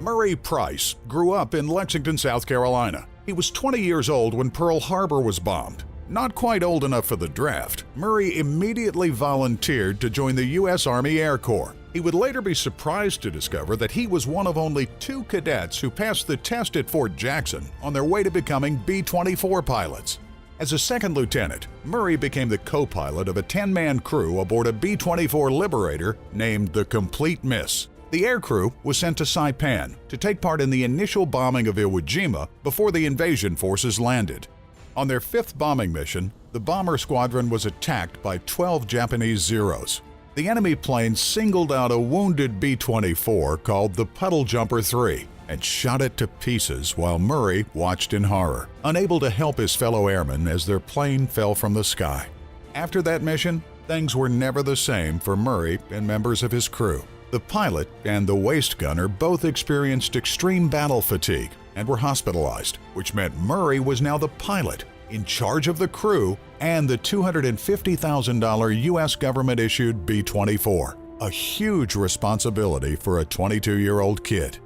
Murray Price grew up in Lexington, South Carolina. He was 20 years old when Pearl Harbor was bombed. Not quite old enough for the draft, Murray immediately volunteered to join the U.S. Army Air Corps. He would later be surprised to discover that he was one of only 2 cadets who passed the test at Fort Jackson on their way to becoming B-24 pilots. As a second lieutenant, Murray became the co-pilot of a 10-man crew aboard a B-24 Liberator named the Complete Miss. The air crew was sent to Saipan to take part in the initial bombing of Iwo Jima before the invasion forces landed. On their 5th bombing mission, the bomber squadron was attacked by 12 Japanese Zeros. The enemy plane singled out a wounded B-24 called the Puddle Jumper 3 and shot it to pieces while Murray watched in horror, unable to help his fellow airmen as their plane fell from the sky. After that mission, things were never the same for Murray and members of his crew. The pilot and the waist gunner both experienced extreme battle fatigue and were hospitalized, which meant Murray was now the pilot, in charge of the crew and the $250,000 U.S. government-issued B-24, a huge responsibility for a 22-year-old kid.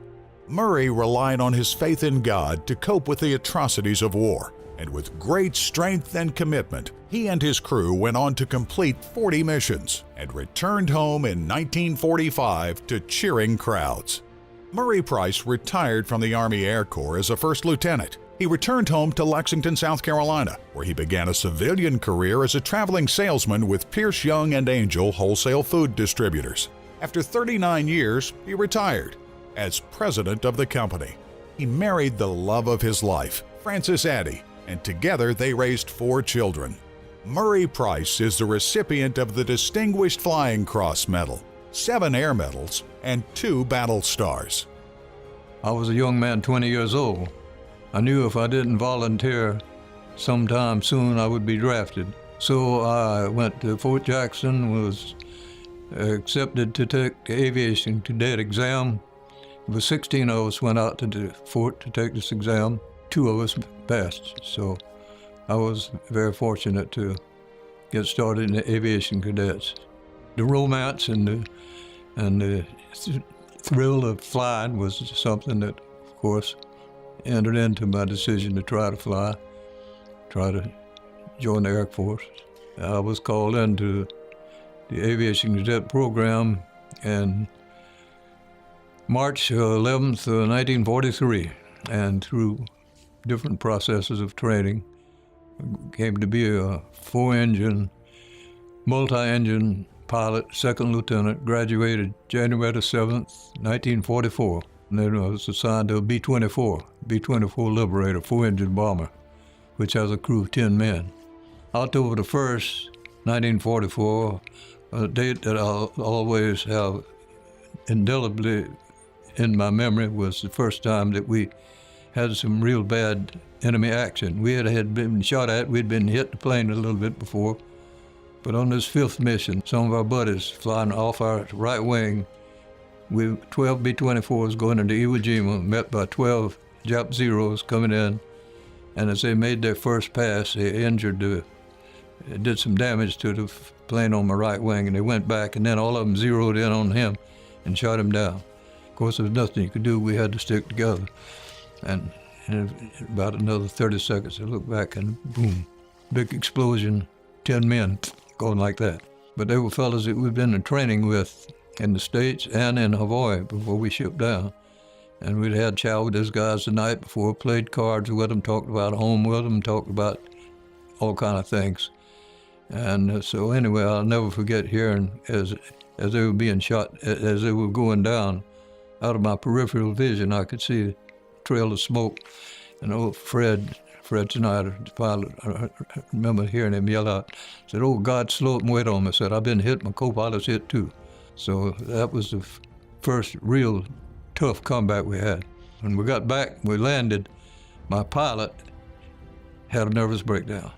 Murray relied on his faith in God to cope with the atrocities of war, and with great strength and commitment, he and his crew went on to complete 40 missions and returned home in 1945 to cheering crowds. Murray Price retired from the Army Air Corps as a first lieutenant. He returned home to Lexington, South Carolina, where he began a civilian career as a traveling salesman with Pierce Young and Angel wholesale food distributors. After 39 years, he retired as president of the company. He married the love of his life, Frances Addy, and together they raised 4 children. Murray Price is the recipient of the Distinguished Flying Cross Medal, 7 Air Medals, and 2 Battle Stars. I was a young man, 20 years old. I knew if I didn't volunteer sometime soon I would be drafted. So I went to Fort Jackson, was accepted to take the aviation cadet exam. There were 16 of us went out to the fort to take this exam. 2 of us passed, so I was very fortunate to get started in the aviation cadets. The romance and the thrill of flying was something that, of course, entered into my decision to try to join the Air Force. I was called into the aviation cadet program in March 11th, 1943, and through different processes of training, came to be a 4-engine, multi-engine pilot, second lieutenant, graduated January 7th, 1944. And then I was assigned to a B-24 Liberator, 4-engine bomber, which has a crew of 10 men. October the 1st, 1944, a date that I'll always have indelibly in my memory, was the first time that we had some real bad enemy action. We had been shot at, we'd been hit the plane a little bit before, but on this 5th mission, some of our buddies flying off our right wing, with 12 B-24s going into Iwo Jima, met by 12 Jap Zeros coming in, and as they made their first pass, they did some damage to the plane on my right wing, and they went back, and then all of them zeroed in on him and shot him down. Of course, there was nothing you could do. We had to stick together. And in about another 30 seconds, I looked back and boom, big explosion, 10 men going like that. But they were fellas that we'd been in training with in the States and in Hawaii before we shipped down. And we'd had chow with those guys the night before, played cards with them, talked about home with them, talked about all kind of things. And so anyway, I'll never forget hearing as they were being shot, as they were going down, out of my peripheral vision, I could see a trail of smoke. And old Fred Snyder, the pilot, I remember hearing him yell out, said, "Oh, God, slow up and wait on me." I said, "I've been hit, my co-pilot's hit too." So that was the first real tough combat we had. When we got back, we landed, my pilot had a nervous breakdown.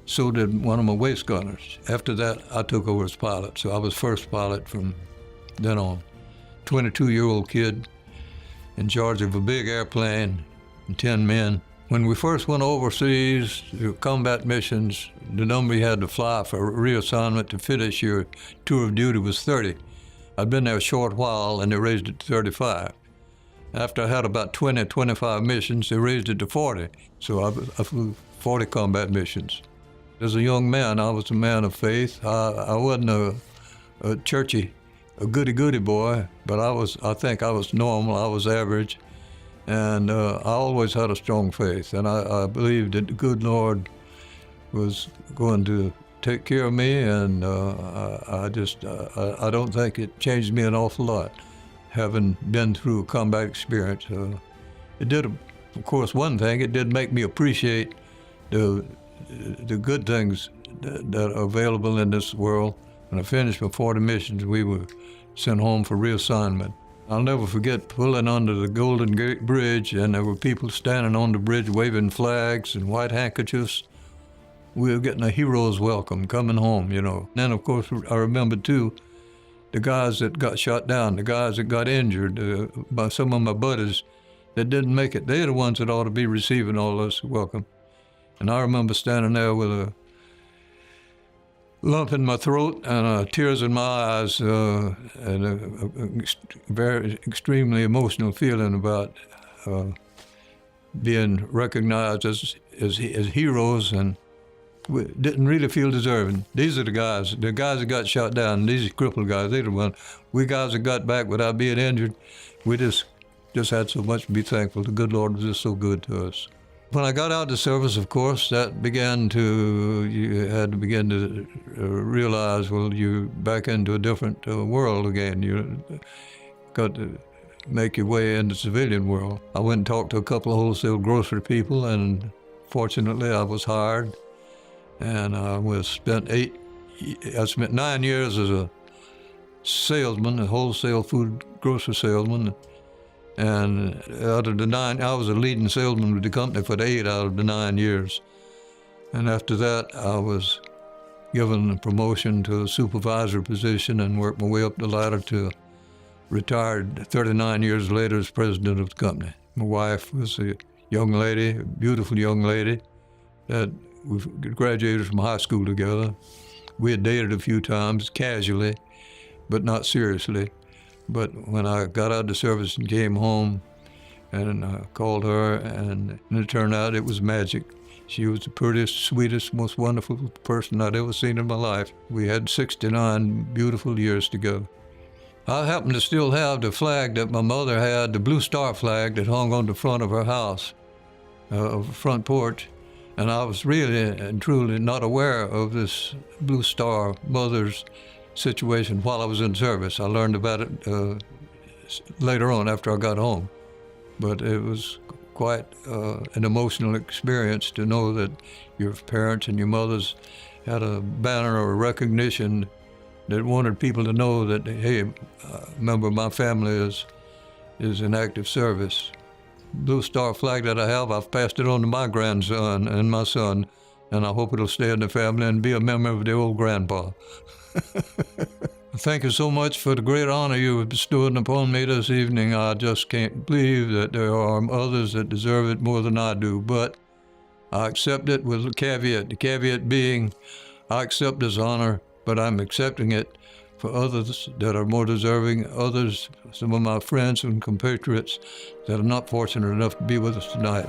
So did one of my waist gunners. After that, I took over as pilot, so I was first pilot from then on. 22-year-old kid in charge of a big airplane and 10 men. When we first went overseas to combat missions, the number you had to fly for reassignment to finish your tour of duty was 30. I'd been there a short while and they raised it to 35. After I had about 20, 25 missions, they raised it to 40. So I flew 40 combat missions. As a young man, I was a man of faith. I wasn't a churchy, a goody-goody boy, but I think I was normal, I was average. And I always had a strong faith, and I believed that the good Lord was going to take care of me, and I don't think it changed me an awful lot, having been through a combat experience. It did, of course, one thing, it did make me appreciate the good things that are available in this world. When I finished my 40 missions, we were sent home for reassignment. I'll never forget pulling under the Golden Gate Bridge, and there were people standing on the bridge waving flags and white handkerchiefs. We were getting a hero's welcome coming home, you know. And then, of course, I remember, too, the guys that got shot down, the guys that got injured, by some of my buddies that didn't make it. They're the ones that ought to be receiving all this welcome. And I remember standing there with a lump in my throat and tears in my eyes, and a very extremely emotional feeling about being recognized as heroes, and we didn't really feel deserving. These are the guys that got shot down. These crippled guys, they're the ones. We guys that got back without being injured, we just had so much to be thankful. The good Lord was just so good to us. When I got out of the service, of course, you had to begin to realize, well, you're back into a different world again. You got to make your way into the civilian world. I went and talked to a couple of wholesale grocery people, and fortunately I was hired. And I spent 9 years as a salesman, a wholesale food grocery salesman. And out of the 9, I was a leading salesman with the company for the 8 out of the 9 years. And after that, I was given a promotion to a supervisor position and worked my way up the ladder to retired 39 years later as president of the company. My wife was a young lady, a beautiful young lady, that we graduated from high school together. We had dated a few times, casually, but not seriously. But when I got out of the service and came home, and I called her, and it turned out it was magic. She was the prettiest, sweetest, most wonderful person I'd ever seen in my life. We had 69 beautiful years together. I happen to still have the flag that my mother had, the Blue Star flag that hung on the front of her house, front porch. And I was really and truly not aware of this Blue Star mother's situation while I was in service. I learned about it later on after I got home. But it was quite an emotional experience to know that your parents and your mothers had a banner or a recognition that wanted people to know that, hey, a member of my family is in active service. Blue Star flag that I have, I've passed it on to my grandson and my son, and I hope it'll stay in the family and be a memory of the old grandpa. Thank you so much for the great honor you have bestowed upon me this evening. I just can't believe that there are others that deserve it more than I do, but I accept it with a caveat. The caveat being, I accept this honor, but I'm accepting it for others that are more deserving, others, some of my friends and compatriots that are not fortunate enough to be with us tonight.